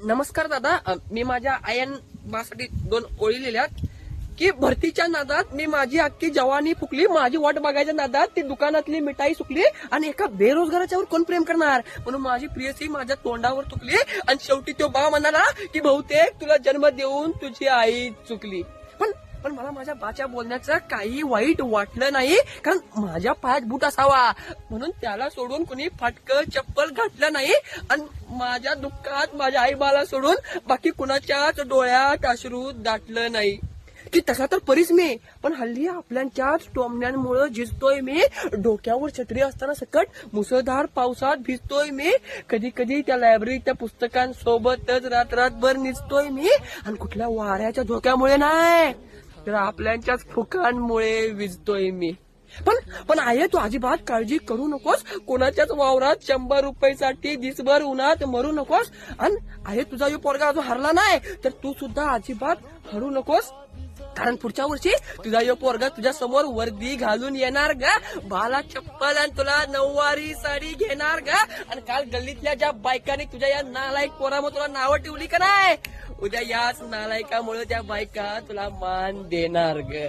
नमस्कार दादा, मी माझ्या आयन बासाठी 2 ओळी लिहिल्यात की भरतीच्या नादात मी माझी अख्खी जवानी फुकली, माझी वाट बघायच्या नादात ती दुकानातली मिठाई सुकली आणि एका बेरोजगाराच्यावर कोण प्रेम करणार म्हणून माझी प्रियसी माझ्या तोंडावर चुकली आणि शेवटी तो बा म्हणाला की बहुतेक तुला जन्म देऊन तुझी आई चुकली. पण पण मला माझ्या बाच्या बोलण्याचं काही वाईट वाटलं नाही, कारण माझ्या पायात बूट असावा म्हणून त्याला सोडून कुणी फाटकं चप्पल घातलं नाही आणि माझ्या दुःखात माझ्या आई बाला सोडून बाकी कुणाच्याच डोळ्यात अश्रू दाटलं नाही की तसा तर परीच मी. पण हल्ली आपल्याच्याच टोमण्यांमुळे झिजतोय मी, डोक्यावर छत्री असताना सकट मुसळधार पावसात भिजतोय मी, कधी कधी त्या लायब्ररीच्या पुस्तकांसोबतच रात्रभर निजतोय मी आणि कुठल्या वाऱ्याच्या धोक्यामुळे नाही तर आपल्याच्याच फुकांमुळे विजतोय मी. पण आहे तू अजिबात काळजी करू नकोस, कोणाच्याच वावरात 100 रुपयासाठी दिसभर उन्हात मरू नकोस. आणि आहे तुझा यो पोरगा अजून हरला नाही तर तू सुद्धा अजिबात हरू नकोस, कारण पुढच्या वर्षी तुझा यो पोरगा तुझ्या समोर वर्दी घालून येणार गा, बाला चप्पल आणि तुला नऊवारी साडी घेणार गा. आणि काल गल्लीतल्या ज्या बायकांनी तुझ्या या नालायक पोरामुळे तुला नावं ठेवली का नाही, उद्या याच नालायकामुळे त्या बायका तुला मान देणार ग.